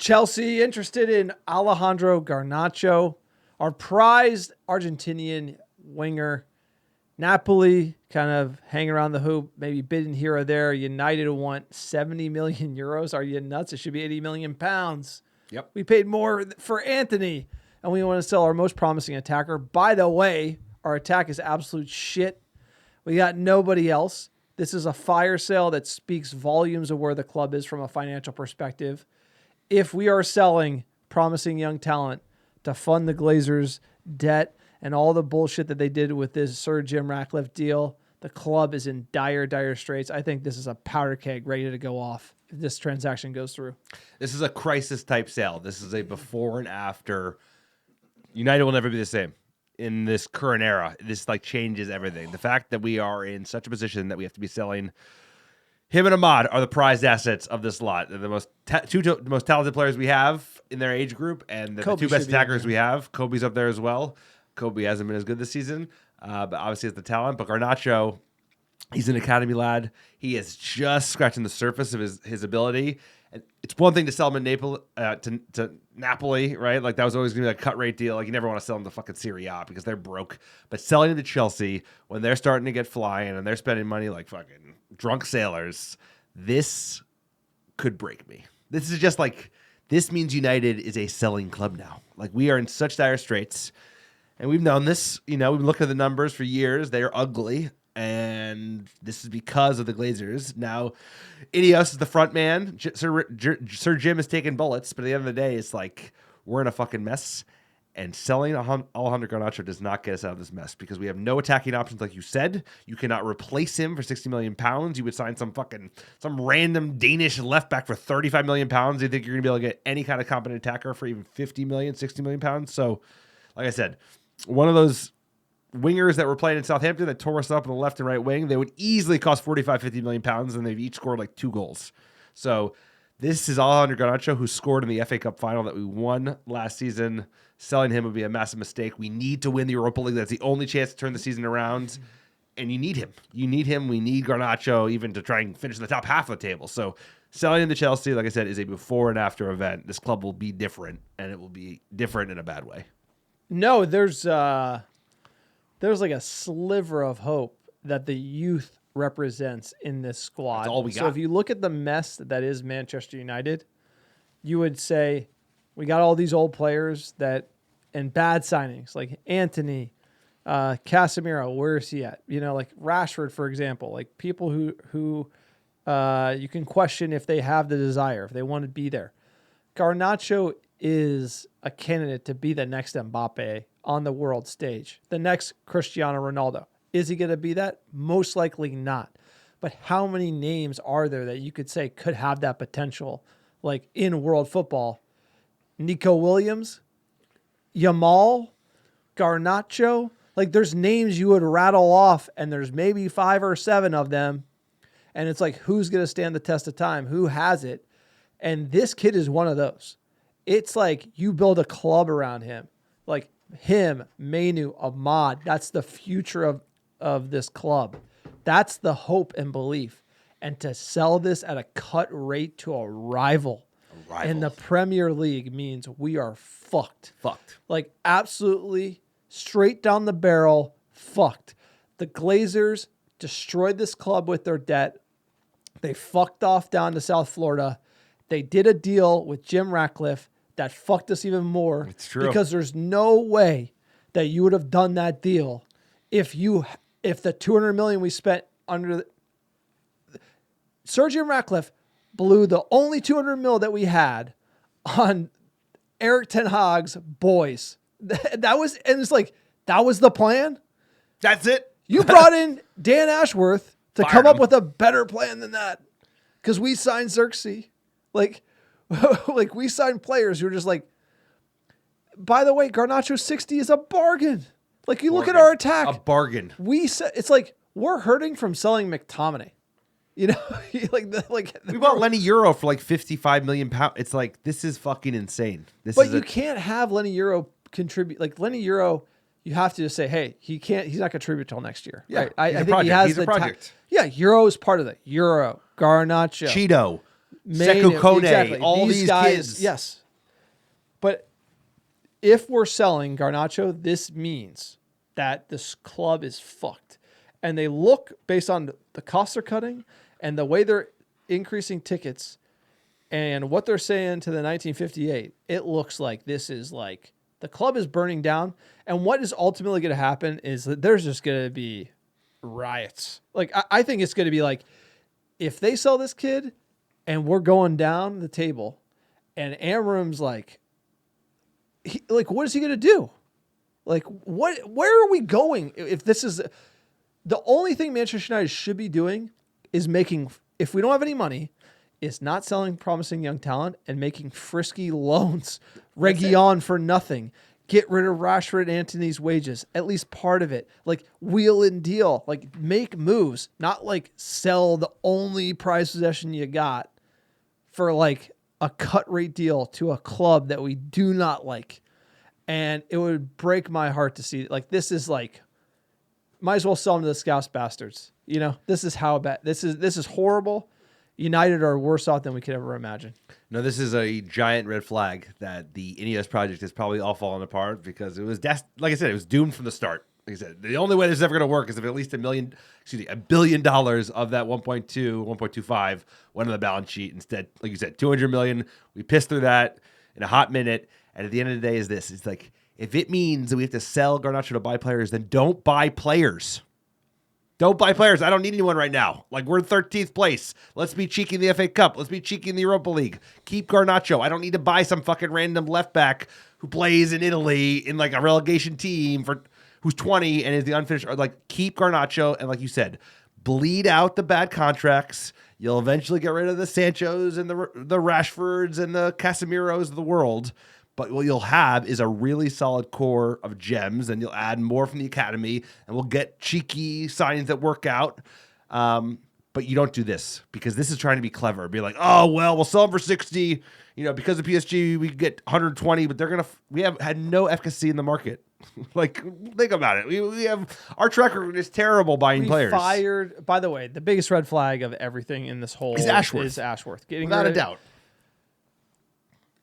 Chelsea interested in Alejandro Garnacho, our prized Argentinian winger. Napoli kind of hanging around the hoop, maybe bidding here or there. United want 70 million euros. Are you nuts? It should be 80 million pounds. Yep. We paid more for Anthony, and we want to sell our most promising attacker. By the way, our attack is absolute shit. We got nobody else. This is a fire sale that speaks volumes of where the club is from a financial perspective. If we are selling promising young talent to fund the Glazers' debt and all the bullshit that they did with this Sir Jim Ratcliffe deal, the club is in dire, dire straits. I think this is a powder keg ready to go off if this transaction goes through. This is a crisis-type sale. This is a before and after. United will never be the same in this current era. This changes everything. The fact that we are in such a position that we have to be selling him and Ahmad are the prized assets of this lot. They're the two most talented players we have in their age group, and the two best attackers we have. Kobe's up there as well. Kobe hasn't been as good this season, but obviously has the talent. But Garnacho, he's an academy lad. He is just scratching the surface of his ability. And it's one thing to sell him in to Napoli, right? That was always going to be a cut rate deal. You never want to sell him to fucking Serie A because they're broke. But selling him to Chelsea when they're starting to get flying and they're spending money like fucking drunk sailors, this could break me. This is just this means United is a selling club now. We are in such dire straits. And we've known this, we've been looking at the numbers for years. They are ugly. And this is because of the Glazers. Now, Ineos is the front man. Sir Jim is taking bullets. But at the end of the day, it's we're in a fucking mess. And selling Alejandro Garnacho does not get us out of this mess because we have no attacking options, like you said. You cannot replace him for 60 million pounds. You would sign some random Danish left back for 35 million pounds. You think you're going to be able to get any kind of competent attacker for even 50 million, 60 million pounds? So, like I said, one of those wingers that were playing in Southampton that tore us up on the left and right wing, they would easily cost 45, 50 million pounds, and they've each scored 2 goals. So this is Alejandro Garnacho, who scored in the FA Cup final that we won last season. Selling him would be a massive mistake. We need to win the Europa League. That's the only chance to turn the season around. And you need him. We need Garnacho even to try and finish in the top half of the table. So selling him to Chelsea, like I said, is a before and after event. This club will be different, and it will be different in a bad way. No, there's a sliver of hope that the youth represents in this squad. That's all we got. So if you look at the mess that is Manchester United, you would say we got all these old players and bad signings like Anthony, Casemiro. Where is he at? Rashford, for example, people who you can question if they have the desire, if they want to be there. Garnacho is a candidate to be the next Mbappe on the world stage, the next Cristiano Ronaldo. Is he going to be that? Most likely not. But how many names are there that you could say could have that potential, in world football? Nico Williams, Yamal, Garnacho. There's names you would rattle off, and there's maybe 5 or 7 of them. And it's who's going to stand the test of time? Who has it? And this kid is one of those. It's you build a club around him. Him, Mainu, Ahmad, that's the future of this club. That's the hope and belief. And to sell this at a cut rate to a rival in the Premier League means we are fucked. Absolutely straight down the barrel, fucked. The Glazers destroyed this club with their debt. They fucked off down to South Florida. They did a deal with Jim Ratcliffe that fucked us even more. It's true. Because there's no way that you would have done that deal if the 200 million we spent under Sir Jim Ratcliffe blew the only 200 mil that we had on Eric Ten Hag's boys. That was the plan. That's it. You brought in Dan Ashworth to come up with a better plan than that. Because we signed Xerxes. We signed players who are just by the way, Garnacho 60 is a bargain. Look at our attack. A bargain. It's we're hurting from selling McTominay. We bought Lenny Euro for 55 million pounds. It's this is fucking insane. But you can't have Lenny Euro contribute. Lenny Euro, you have to just say, hey, he's not contribute till next year. Yeah, right? I think he has he's a project. Euro is part of that. Euro, Garnacho. Cheeto. Sekou Kone, exactly. all these guys, kids. Yes. But if we're selling Garnacho, this means that this club is fucked. And they look, based on the costs they're cutting and the way they're increasing tickets and what they're saying to the 1958, it looks like this is like the club is burning down. And what is ultimately going to happen is that there's just going to be riots. Like, I think it's going to be like, if they sell this kid and we're going down the table and Amorim's like, what is he going to do? Like, where are we going? If this is the only thing Manchester United should be doing is making, if we don't have any money, is not selling promising young talent and making frisky loans, Reguilon for nothing. Get rid of Rashford and Antony's wages, at least part of it. Like, wheel and deal, like make moves, not like sell the only prize possession you got for like a cut rate deal to a club that we do not like. And it would break my heart to see, like, this is like, might as well sell them to the Scouse bastards. You know, this is how bad, this is horrible. United are worse off than we could ever imagine. No, this is a giant red flag that the Ineos project is probably all falling apart because it was, like I said, it was doomed from the start. Like I said, the only way this is ever going to work is if at least $1 billion of that 1.25 went on the balance sheet. Instead, like you said, 200 million. We pissed through that in a hot minute. And at the end of the day is this. It's like, if it means that we have to sell Garnacho to buy players, then don't buy players. Don't buy players. I don't need anyone right now. Like, we're in 13th place. Let's be cheeky in the FA Cup. Let's be cheeky in the Europa League. Keep Garnacho. I don't need to buy some fucking random left back who plays in Italy in like a relegation team who's 20 and is the unfinished. Like, keep Garnacho. And like you said, bleed out the bad contracts. You'll eventually get rid of the Sanchos and the Rashfords and the Casemiros of the world. But what you'll have is a really solid core of gems, and you'll add more from the academy, and we'll get cheeky signings that work out. But you don't do this because this is trying to be clever. Be like, oh, well, we'll sell them for 60. You know, because of PSG, we get 120, but we have had no efficacy in the market. Like, think about it. We have, our track record is terrible buying players. Fired, by the way, the biggest red flag of everything in this whole is Ashworth. Without a doubt.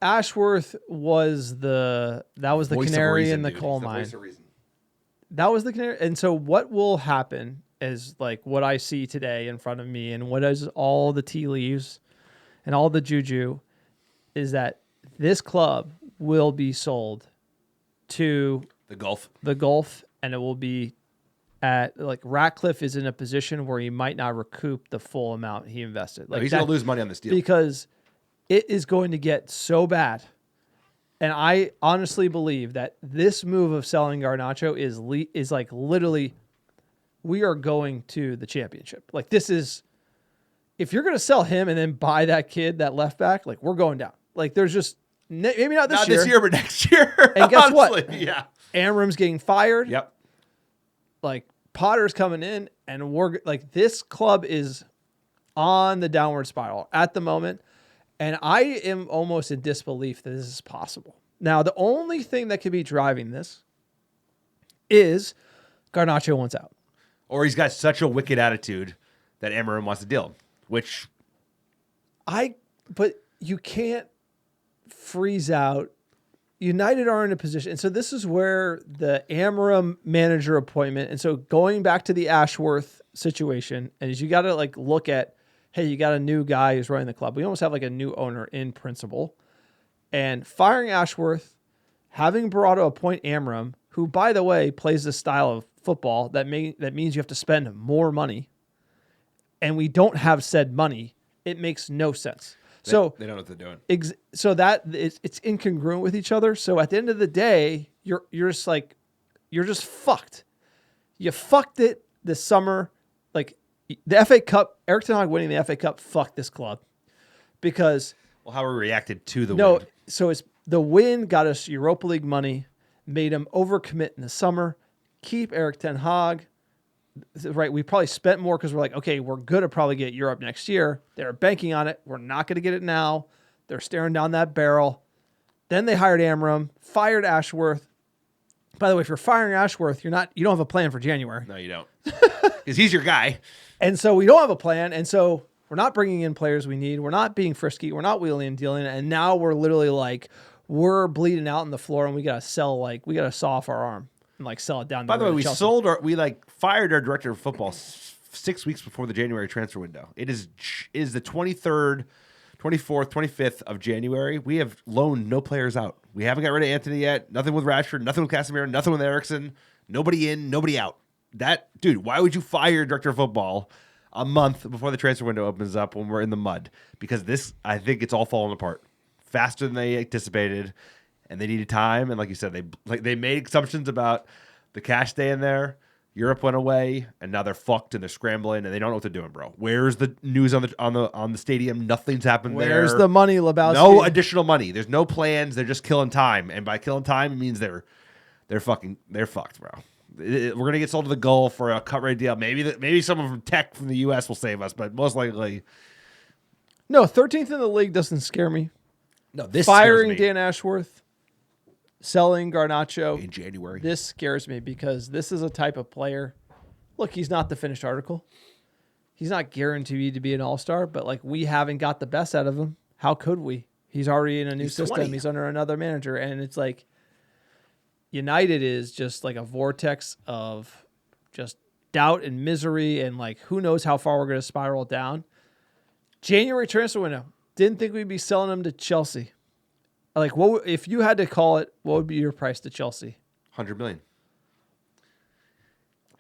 Ashworth was the canary in the coal mine. That was the canary. And so what will happen is like what I see today in front of me and what is all the tea leaves and all the juju is that this club will be sold to the Gulf, and it will be at like Ratcliffe is in a position where he might not recoup the full amount he invested. Like, he's going to lose money on this deal because it is going to get so bad. And I honestly believe that this move of selling Garnacho is like literally, we are going to the championship. Like, this is, if you're going to sell him and then buy that kid, that left back, like, we're going down. Like, there's just, maybe not this year, but next year. And guess honestly, what? Yeah. Amram's getting fired. Yep. Like, Potter's coming in, and we're like, this club is on the downward spiral at the moment. And I am almost in disbelief that this is possible. Now, the only thing that could be driving this is Garnacho wants out. Or he's got such a wicked attitude that Amorim wants to deal, which... But you can't freeze out. United are in a position. And so this is where the Amorim manager appointment, and so going back to the Ashworth situation, and you got to like look at, hey, you got a new guy who's running the club. We almost have like a new owner in principle. And firing Ashworth, having Barado appoint Amorim, who, by the way, plays this style of football that means you have to spend more money, and we don't have said money, it makes no sense. So they don't know what they're doing. So that it's incongruent with each other. So at the end of the day, you're just fucked. You fucked it this summer. Like, the FA Cup, Erik ten Hag winning the FA Cup fucked this club because... Well, how we reacted to the win. So it's the win got us Europa League money, made him overcommit in the summer, keep Erik ten Hag. Right, we probably spent more because we're like, okay, we're going to probably get Europe next year. They're banking on it. We're not going to get it now. They're staring down that barrel. Then they hired Amorim, fired Ashworth. By the way, if you're firing Ashworth, you don't have a plan for January. No, you don't. Because he's your guy. And so we don't have a plan. And so We're not bringing in players we need. We're not being frisky. We're not wheeling and dealing. And now we're literally like, we're bleeding out on the floor and we got to sell, like, we got to saw off our arm and like sell it down. By the way, we fired our director of football 6 weeks before the January transfer window. It is the 23rd, 24th, 25th of January. We have loaned no players out. We haven't got rid of Anthony yet. Nothing with Rashford, nothing with Casemiro, nothing with Eriksson. Nobody in, nobody out. Dude, why would you fire your director of football a month before the transfer window opens up when we're in the mud? Because I think it's all falling apart faster than they anticipated, and they needed time. And like you said, they made assumptions about the cash staying there. Europe went away, and now they're fucked and they're scrambling and they don't know what they're doing, bro. Where's the news on the stadium? Nothing's happened there. Where's the money, Lebowski? No additional money. There's no plans. They're just killing time, and by killing time, it means they're fucked, bro. We're gonna get sold to the Gulf for a cut rate deal. Maybe someone from Tech from the U.S. will save us, but most likely, no. 13th in the league doesn't scare me. No, this firing scares me. Dan Ashworth, selling Garnacho in January. This scares me because this is a type of player. Look, he's not the finished article. He's not guaranteed to be an all-star, but like we haven't got the best out of him. How could we? He's already in a new system. 20. He's under another manager, and it's like United is just like a vortex of just doubt and misery, and like who knows how far we're going to spiral down. January transfer window. Didn't think we'd be selling him to Chelsea. Like, what if you had to call it? What would be your price to Chelsea? 100 million.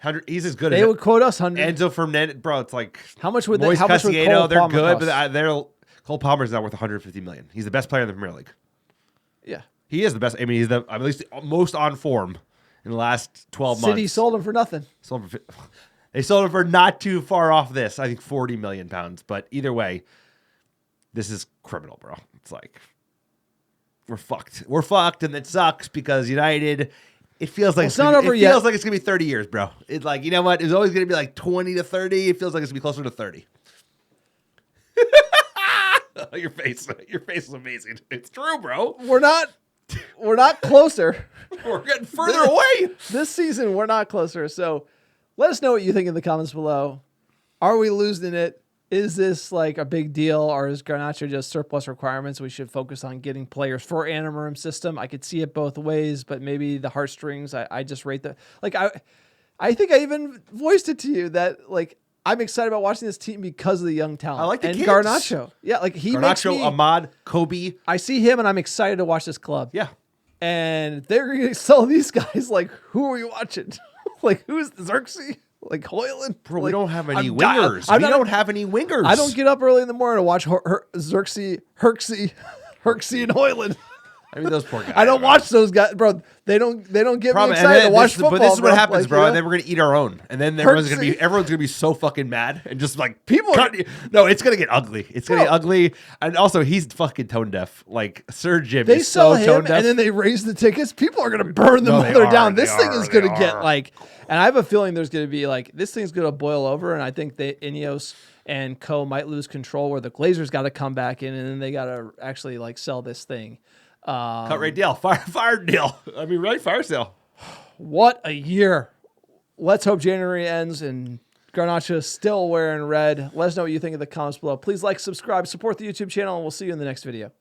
100. He's as good They as would quote us 100. Enzo Fernandez, bro. It's like How much would Moise How much would Casiano, Cole they're Palmer good, cost? but Cole Palmer's not worth 150 million. He's the best player in the Premier League. Yeah, He is the best. I mean, he's at least the most on form in the last 12 months. City sold him for nothing. They sold him for not too far off this. I think 40 million pounds. But either way, this is criminal, bro. It's like we're fucked. We're fucked, and it sucks because United. It feels like it's not over yet. It feels like it's gonna be 30 years, bro. It's like, you know what? It's always gonna be like 20 to 30. It feels like it's gonna be closer to 30. Your face is amazing. It's true, bro. We're not closer. We're getting further away. This season, we're not closer. So let us know what you think in the comments below. Are we losing it? Is this like a big deal, or is Garnacho just surplus requirements? We should focus on getting players for Amorim system. I could see it both ways, but maybe the heartstrings. I just rate the like. I think I even voiced it to you that like I'm excited about watching this team because of the young talent. I like the and kids. Garnacho. Yeah, like he makes me. Ahmad, Kobe. I see him, and I'm excited to watch this club. Yeah. And they're going to sell these guys. Like, who are we watching? Like, who's Xerxes? Like, Hoyland? Bro, like, we don't have any I'm wingers. We don't have any wingers. I don't get up early in the morning to watch Xerxes, Herxie, and Hoyland. I mean, those poor guys. I don't watch those guys, bro. They don't get me excited to watch football. But this is what bro. happens, like, bro. You know? And then we're gonna eat our own, and then everyone's gonna be so fucking mad and just like People. No, it's gonna get ugly. It's gonna get ugly, and also he's fucking tone deaf. Like Sir Jim They is sell so him, tone deaf. and then they raise the tickets. People are gonna burn the mother down. This thing is gonna get like, and I have a feeling there's gonna be like this thing's gonna boil over, and I think Ineos and Co might lose control where the Glazers got to come back in, and then they got to actually like sell this thing. Cut rate deal, fire deal. I mean, right, fire sale. What a year! Let's hope January ends and Garnacho is still wearing red. Let us know what you think in the comments below. Please like, subscribe, support the YouTube channel, and we'll see you in the next video.